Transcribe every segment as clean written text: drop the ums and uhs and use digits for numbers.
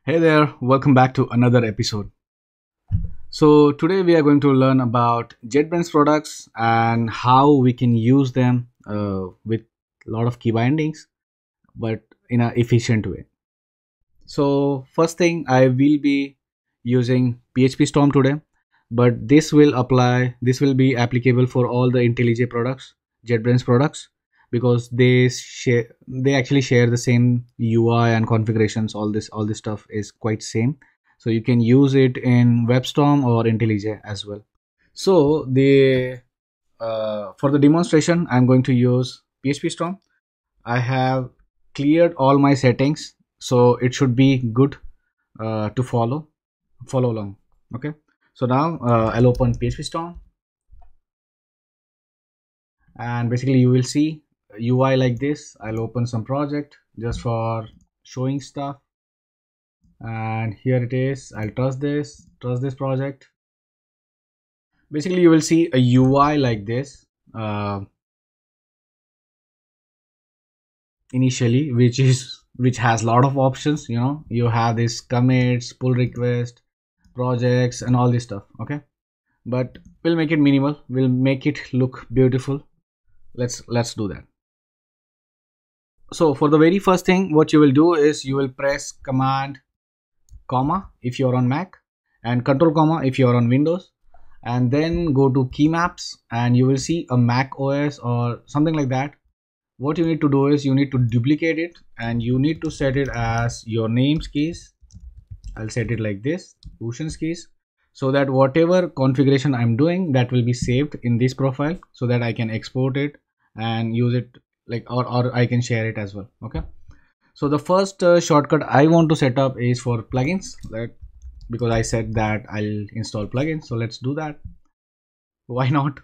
Hey there, welcome back to another episode. So, today we are going to learn about Jetbrains products and how we can use them with a lot of key bindings but in an efficient way. So, first thing, I will be using PHP Storm today, but this will be applicable for all the IntelliJ products, JetBrains products, because they actually share the same UI and configurations. All this stuff is quite same, so you can use it in WebStorm or IntelliJ as well. So the for the demonstration, I'm going to use PHP Storm. I have cleared all my settings, so it should be good to follow along. Okay, so now I'll open PHP Storm, and basically you will see a UI like this. I'll open some project just for showing stuff, and here it is. I'll trust this project. Basically you will see a UI like this initially, which has a lot of options. You have this commits, pull request, projects, and all this stuff. Okay, but we'll make it minimal, we'll make it look beautiful. Let's do that. So for the very first thing, what you will do is you will press command comma if you're on Mac, and control comma if you're on Windows, and then go to key maps, and you will see a Mac OS or something like that. What you need to do is you need to duplicate it, and you need to set it as your name's keys. I'll set it like this, Bhushan's keys, so that whatever configuration I'm doing, that will be saved in this profile, so that I can export it and use it, like, or I can share it as well. Okay, so the first shortcut I want to set up is for plugins, because I said that I'll install plugins, so let's do that. Why not?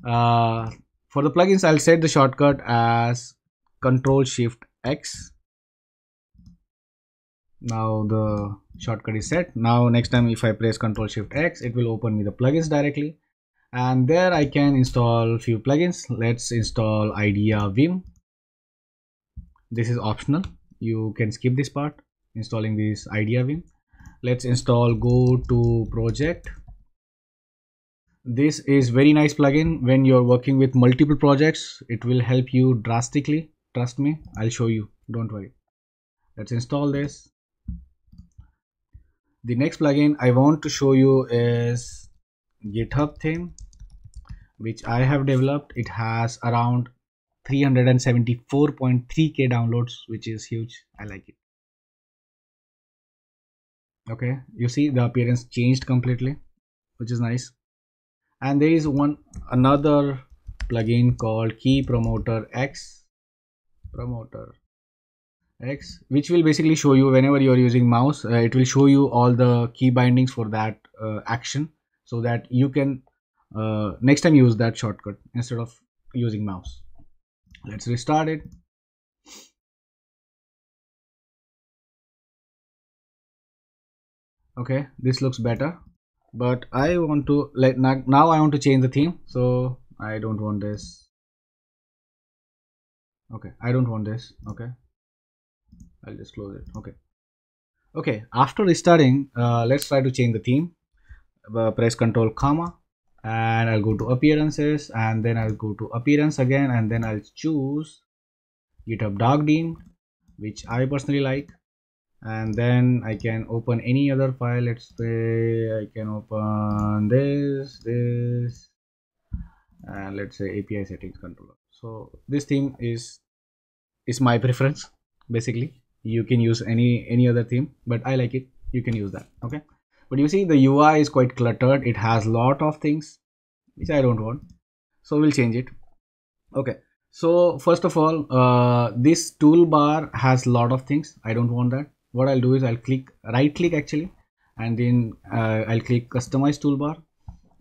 For the plugins, I'll set the shortcut as Control Shift X. Now the shortcut is set. Now next time if I press Control Shift X, it will open me the plugins directly, and there I can install few plugins. Let's install Idea Vim. This is optional, you can skip this part, installing this Idea Vim. Let's install Go to Project. This is very nice plugin when you're working with multiple projects. It will help you drastically, trust me. I'll show you, don't worry. Let's install this. The next plugin I want to show you is GitHub theme, which I have developed. It has around 374.3k downloads, which is huge. I like it. Okay, you see the appearance changed completely, which is nice. And there is another plugin called Key Promoter X, which will basically show you whenever you are using mouse, it will show you all the key bindings for that action, so that you can next time use that shortcut instead of using mouse. Let's restart it. Okay, this looks better, but I want to now I want to change the theme, so I don't want this. Okay, I don't want this. Okay, I'll just close it. Okay, after restarting, let's try to change the theme. Press Control comma, and I'll go to appearances, and then I'll go to appearance again, and then I'll choose GitHub Dark Theme, which I personally like. And then I can open any other file. Let's say I can open this, and let's say API settings controller. So this theme is my preference. Basically you can use any other theme, but I like it. You can use that. Okay, but you see the UI is quite cluttered. It has a lot of things which I don't want, so we'll change it. Okay, so first of all, this toolbar has a lot of things. I don't want that. What I'll do is I'll right click actually, and then I'll click customize toolbar,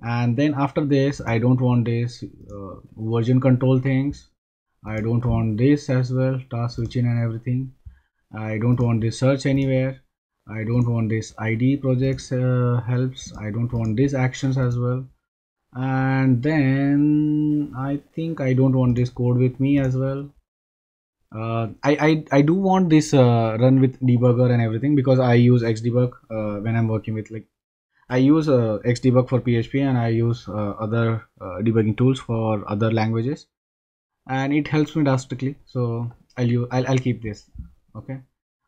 and then after this I don't want this version control things. I don't want this as well, task switching and everything. I don't want this search anywhere. I don't want this ID projects helps. I don't want these actions as well. And then I think I don't want this code with me as well. I do want this run with debugger and everything, because I use xdebug when I'm working with, like, I use xdebug for PHP, and I use other debugging tools for other languages, and it helps me drastically. So I'll keep this. Okay.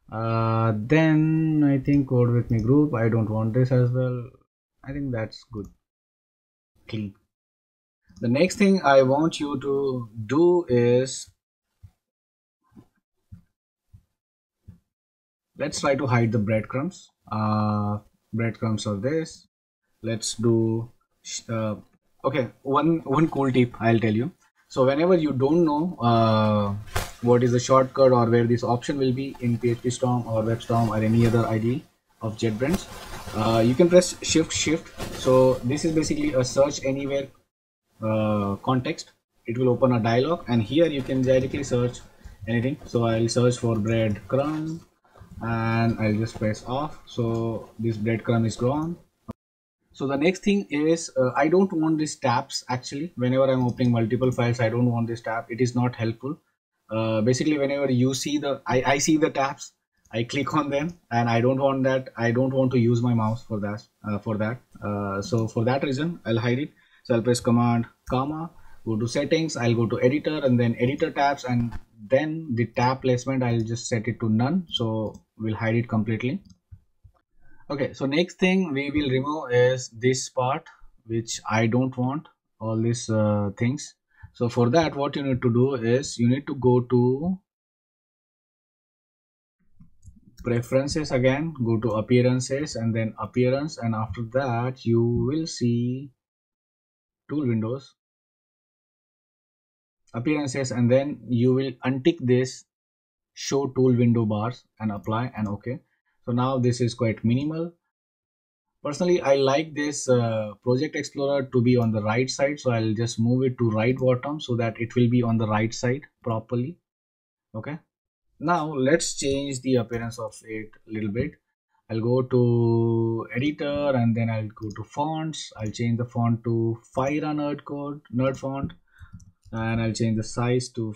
Then I think code with me group. I don't want this as well. I think that's good. Clean. The next thing I want you to do is, let's try to hide the breadcrumbs. Breadcrumbs are this. Let's do okay, one cool tip I'll tell you. So whenever you don't know what is the shortcut or where this option will be in PHP Storm or WebStorm or any other IDE of JetBrains, you can press shift. So this is basically a search anywhere context. It will open a dialog, and here you can directly search anything. So I'll search for breadcrumb, and I'll just press off. So this breadcrumb is gone. So the next thing is, I don't want these tabs actually. Whenever I'm opening multiple files, I don't want this tab. It is not helpful. Basically, whenever you see I see the tabs, I click on them, and I don't want that. I don't want to use my mouse for that. So for that reason, I'll hide it. So I'll press Command comma, go to settings. I'll go to editor, and then editor tabs, and then the tab placement, I'll just set it to none. So we'll hide it completely. Okay, so next thing we will remove is this part, which I don't want, all these things. So for that, what you need to do is you need to go to preferences again, go to appearances, and then appearance, and after that you will see tool windows, appearances, and then you will untick this show tool window bars and apply and okay. So now this is quite minimal. Personally, I like this project explorer to be on the right side, so I'll just move it to right bottom so that it will be on the right side properly. Okay, now let's change the appearance of it a little bit. I'll go to editor, and then I'll go to fonts. I'll change the font to Fira nerd font, and I'll change the size to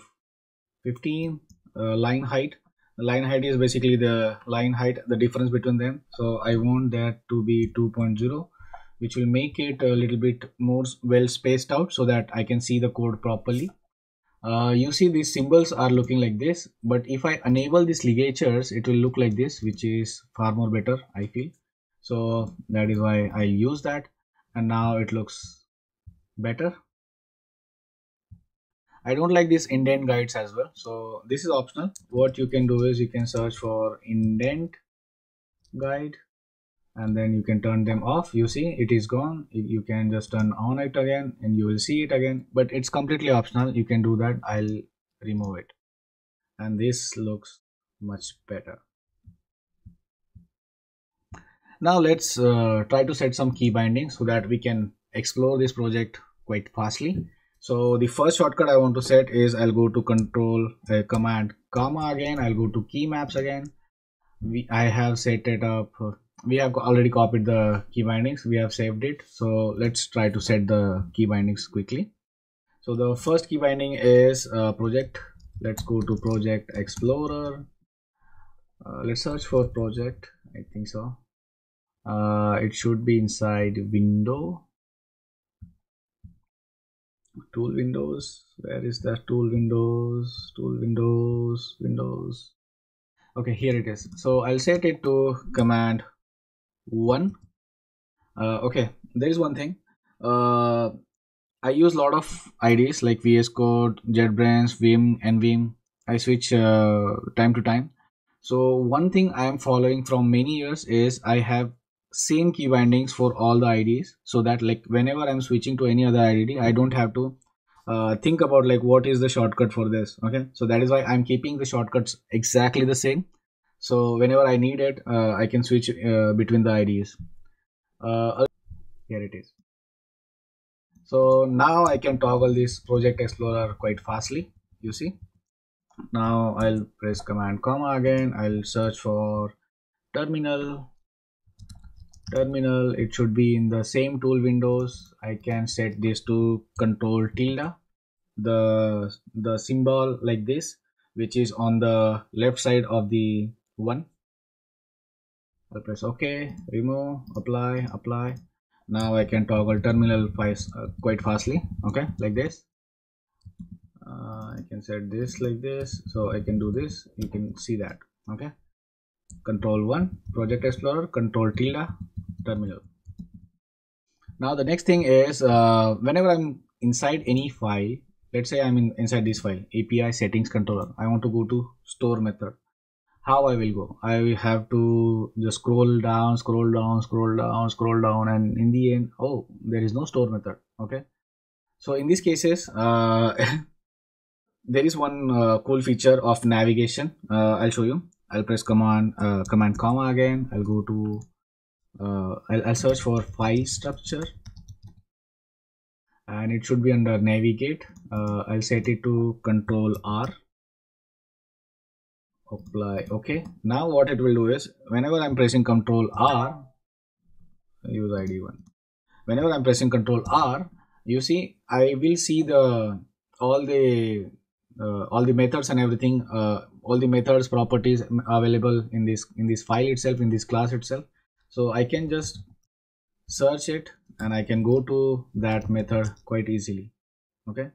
15. Line height, the line height is basically the line height, the difference between them. So I want that to be 2.0, which will make it a little bit more well spaced out so that I can see the code properly. You see these symbols are looking like this, but if I enable these ligatures, it will look like this, which is far more better, I feel. So that is why I use that, and now it looks better. I don't like these indent guides as well, so this is optional. What you can do is you can search for indent guide, and then you can turn them off. You see it is gone. You can just turn on it again and you will see it again, but it's completely optional. You can do that. I'll remove it, and this looks much better. Now let's try to set some key bindings so that we can explore this project quite fastly. So the first shortcut I want to set is, I'll go to control command comma again. I'll go to key maps again. I have set it up. We have already copied the key bindings. We have saved it. So let's try to set the key bindings quickly. So the first key binding is project. Let's go to project explorer. Let's search for project. I think so. It should be inside window. Tool windows. Where is that tool windows? Tool windows. Okay, here it is. So I'll set it to command 1. Okay, there is one thing. I use a lot of IDs like VS Code, JetBrains, Vim, and Vim. I switch time to time. So one thing I am following from many years is I have same key bindings for all the IDs, so that like whenever I'm switching to any other IDE, I don't have to think about like what is the shortcut for this. Okay, so that is why I'm keeping the shortcuts exactly the same. So whenever I need it, I can switch between the IDs. Here it is. So now I can toggle this project explorer quite fastly. You see. Now I'll press command comma again. I'll search for terminal. It should be in the same tool windows. I can set this to control tilde, the symbol like this. which is on the left side of the one. I'll press OK, remove, apply. Now I can toggle terminal files quite fastly. Okay, like this. I can set this like this, so I can do this. You can see that. Okay, Control 1, Project Explorer, Control tilde, terminal. Now the next thing is whenever I'm inside any file, let's say I'm inside this file, API settings controller, I want to go to store method. How I will go? I will have to just scroll down, and in the end, oh, there is no store method. Okay, so in these cases, there is one cool feature of navigation. I'll show you. I'll press command comma again. I'll go to I'll search for file structure, and it should be under navigate. I'll set it to Control R. Apply. Okay, now what it will do is whenever I'm pressing Control R, use ID1. Whenever I'm pressing Control R, you see I will see all the methods and everything, all the methods properties available in this file itself, in this class itself. So I can just search it and I can go to that method quite easily. Okay,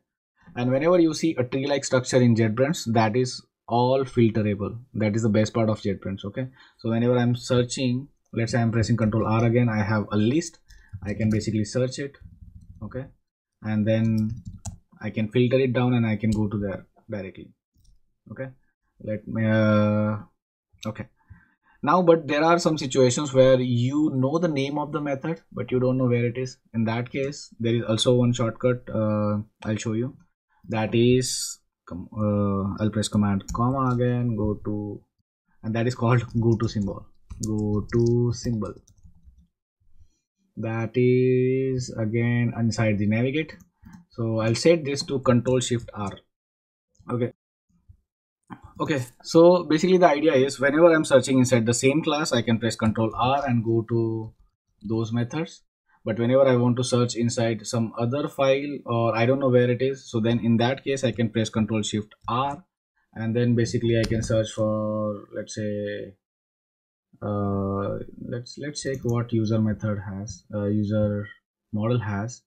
and whenever you see a tree like structure in JetBrains, that is all filterable. That is the best part of JetBrains. Okay, so whenever I'm searching, let's say I'm pressing Control R again, I have a list. I can basically search it. Okay, and then I can filter it down and I can go to there directly. Okay, let me okay. Now, but there are some situations where you know the name of the method, but you don't know where it is. In that case, there is also one shortcut I'll show you. That is, I'll press command comma again, go to, and that is called go to symbol. Go to symbol. That is again inside the navigate. So I'll set this to Control Shift R. Okay, so basically the idea is whenever I'm searching inside the same class, I can press Control R and go to those methods. But whenever I want to search inside some other file or I don't know where it is, so then in that case I can press Control Shift R, and then basically I can search for, let's say, let's check what user method has, user model has.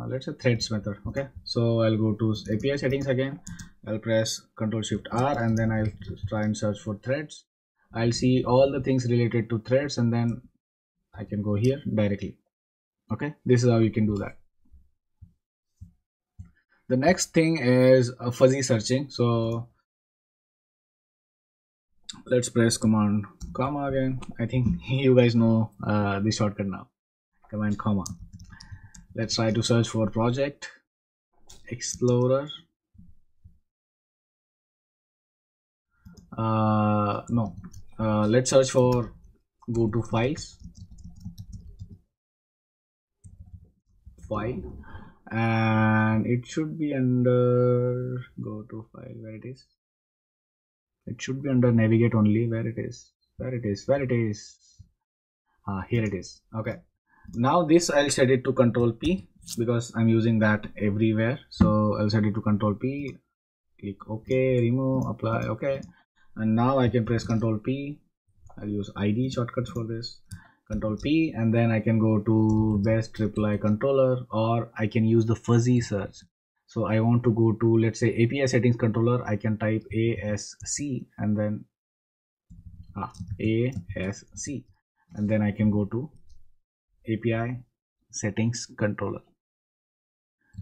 Let's say threads method. Okay, so I'll go to API settings again. I'll press Control Shift R and then I'll try and search for threads. I'll see all the things related to threads and then I can go here directly. Okay, this is how you can do that. The next thing is fuzzy searching. So let's press command comma again. I think you guys know the shortcut now. Command comma. Let's try to search for Project Explorer. No, let's search for go to files, file, and it should be under go to file. Where it is? It should be under navigate only. Where it is? Where it is? Where it is? Here it is. Okay. Now this I'll set it to Control P because I'm using that everywhere. So I'll set it to Control P. Click OK, remove, apply. Okay. And now I can press Control P. I'll use ID shortcuts for this. Control P, and then I can go to best reply controller, or I can use the fuzzy search. So I want to go to, let's say, API settings controller. I can type ASC and then ASC, and then I can go to API settings controller.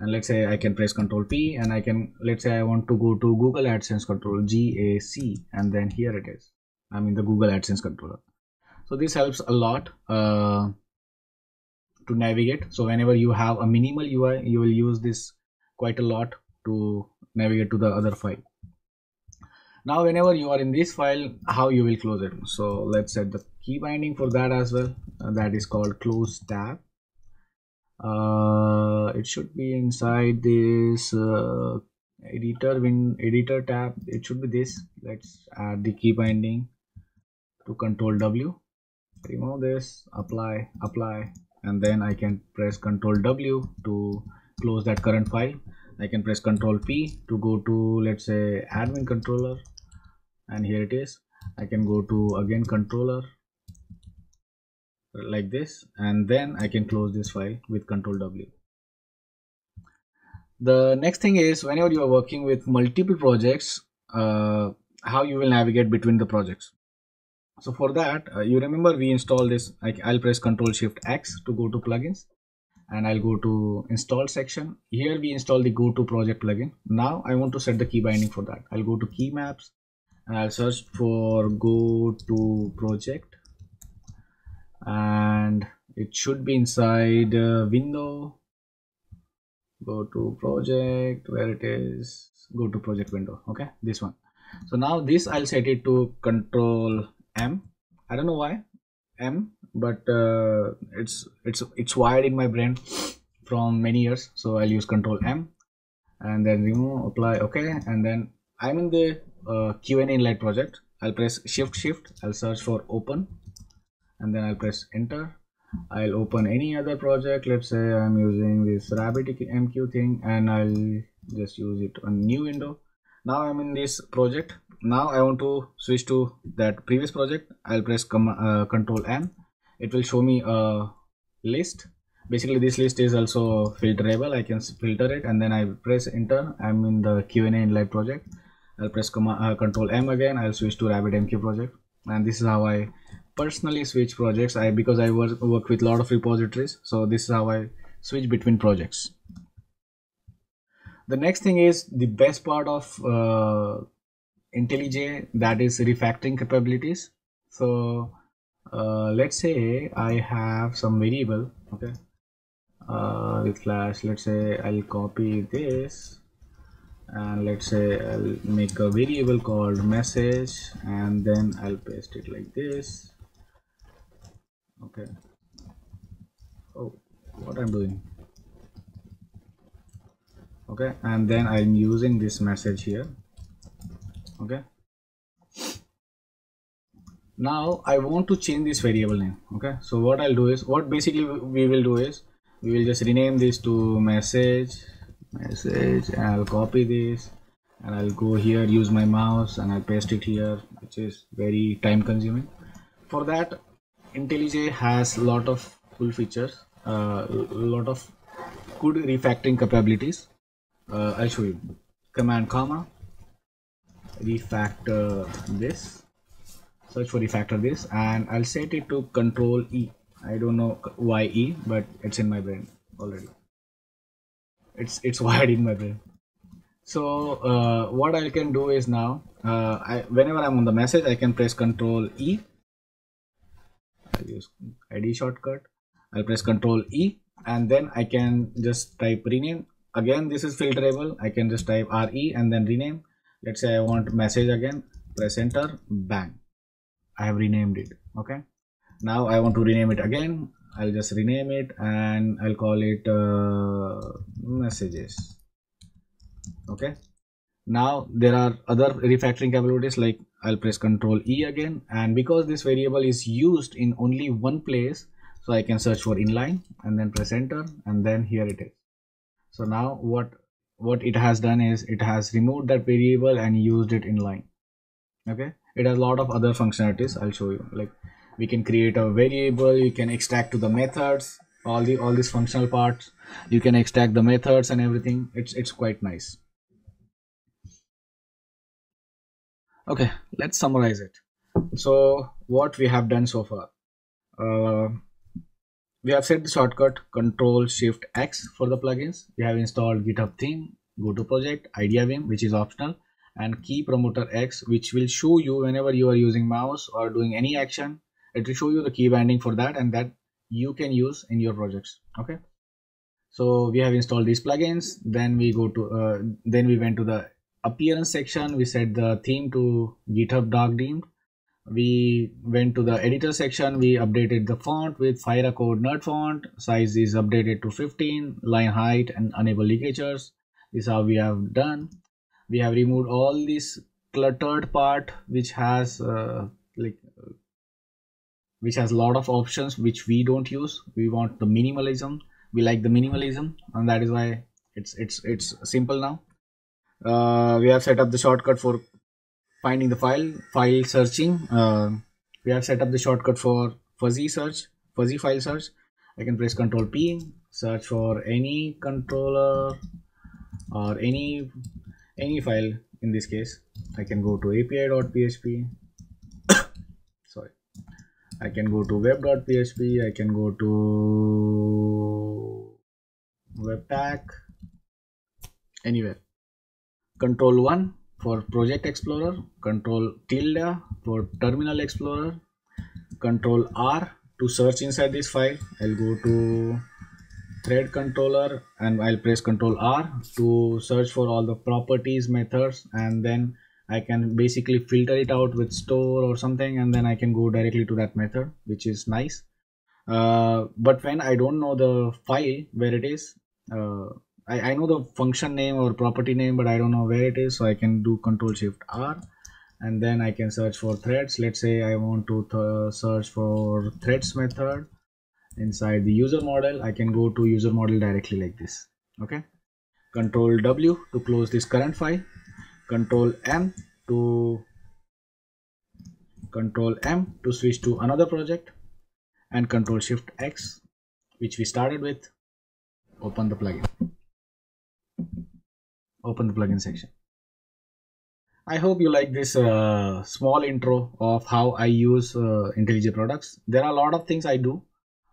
And let's say I can press Control P and I can, let's say I want to go to Google AdSense controller, GAC, and then here it is. I'm in the Google AdSense controller. So this helps a lot to navigate. So whenever you have a minimal UI, you will use this quite a lot to navigate to the other file. Now whenever you are in this file, how you will close it? So let's set the key binding for that as well. That is called close tab. It should be inside this editor tab. It should be this. Let's add the key binding to Control W. Remove this, apply, and then I can press Control W to close that current file. I can press Control P to go to, let's say, admin controller, and here it is. I can go to again controller like this, and then I can close this file with Control W. The next thing is, whenever you are working with multiple projects, how you will navigate between the projects. So for that, you remember we install this. I'll press Control Shift X to go to plugins, and I'll go to install section. Here we install the go to project plugin. Now I want to set the key binding for that. I'll go to key maps and I'll search for go to project, and it should be inside window, go to project, where it is, go to project window. Okay, this one. So now this I'll set it to Control M. I don't know why M, but it's wired in my brain from many years, so I'll use Control M and then remove, apply, okay. And then I'm in the Q&A inline project. I'll press shift, I'll search for open, and then I'll press enter. I'll open any other project. Let's say I'm using this RabbitMQ thing, and I'll just use it on new window. Now I'm in this project. Now I want to switch to that previous project. I'll press Control M. It will show me a list. Basically this list is also filterable. I can filter it, and then I press enter. I'm in the Q&A inline project. I'll press Control M again. I'll switch to RabbitMQ project, and this is how I personally switch projects. Because I work with a lot of repositories, so this is how I switch between projects. The next thing is the best part of IntelliJ, that is refactoring capabilities. So let's say I have some variable, okay, with flash. Let's say I'll copy this, and let's say I'll make a variable called message, and then I'll paste it like this. Okay. Oh, what I'm doing. Okay, and then I'm using this message here. Okay, now I want to change this variable name. Okay, so what I'll do is, what basically we will do is, we will just rename this to message, and I'll copy this, and I'll go here, use my mouse, and I'll paste it here, which is very time consuming. For that, IntelliJ has a lot of cool features, a lot of good refactoring capabilities. I'll show you. Command comma refactor this, search for refactor this, and I'll set it to Control E. I don't know why E, but it's in my brain already. It's wired in my brain. So what I can do is, now whenever I'm on the message, I can press Control E. I'll use ID shortcut. I'll press Control E, and then I can just type rename. Again, this is filterable. I can just type RE and then rename. Let's say I want message again, press enter, bang, I have renamed it. Okay, now I want to rename it again. I'll just rename it, and I'll call it messages. Okay, now there are other refactoring capabilities, like I'll press Control E again, and because this variable is used in only one place, so I can search for inline and then press enter, and then here it is. So now what it has done is, it has removed that variable and used it inline. Okay, it has a lot of other functionalities. I'll show you. Like, we can create a variable, you can extract to the methods, all these functional parts, you can extract the methods and everything. It's quite nice. Okay, let's summarize it. So what we have done so far, we have set the shortcut Control Shift X for the plugins. We have installed GitHub theme, go to project, idea vim, which is optional, and key promoter X, which will show you whenever you are using mouse or doing any action. It will show you the key binding for that, and that you can use in your projects. Okay, so we have installed these plugins. Then we go to then we went to the appearance section. We set the theme to GitHub dark themed. We went to the editor section. We updated the font with Fira Code Nerd font. Size is updated to 15, line height, and enable ligatures. This is how we have done. We have removed all this cluttered part, which has which has a lot of options which we don't use. We want the minimalism. We like the minimalism, and that is why It's simple now. We have set up the shortcut for finding the file searching. We have set up the shortcut for fuzzy file search. I can press Ctrl P, search for any controller or any file. In this case, I can go to api.php. Sorry, I can go to web.php. I can go to webpack, anywhere. Control 1 for project explorer, control tilde for terminal explorer, control R to search inside this file. I'll go to thread controller and I'll press control R to search for all the properties methods, and then I can basically filter it out with store or something, and then I can go directly to that method, which is nice. But when I don't know the file where it is, I know the function name or property name, but I don't know where it is, so I can do Control Shift R, and then I can search for threads. Let's say I want to search for threads method inside the user model. I can go to user model directly like this. Okay, Control W to close this current file, Control M to switch to another project, and Control Shift X, which we started with. Open the plugin section. I hope you like this small intro of how I use IntelliJ products. There are a lot of things I do,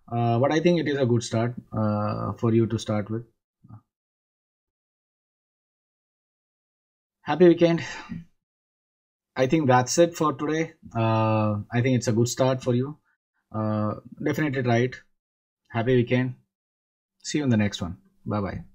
but I think it is a good start for you to start with. Happy weekend. I think that's it for today. I think it's a good start for you. Definitely try it. Happy weekend. See you in the next one. Bye bye.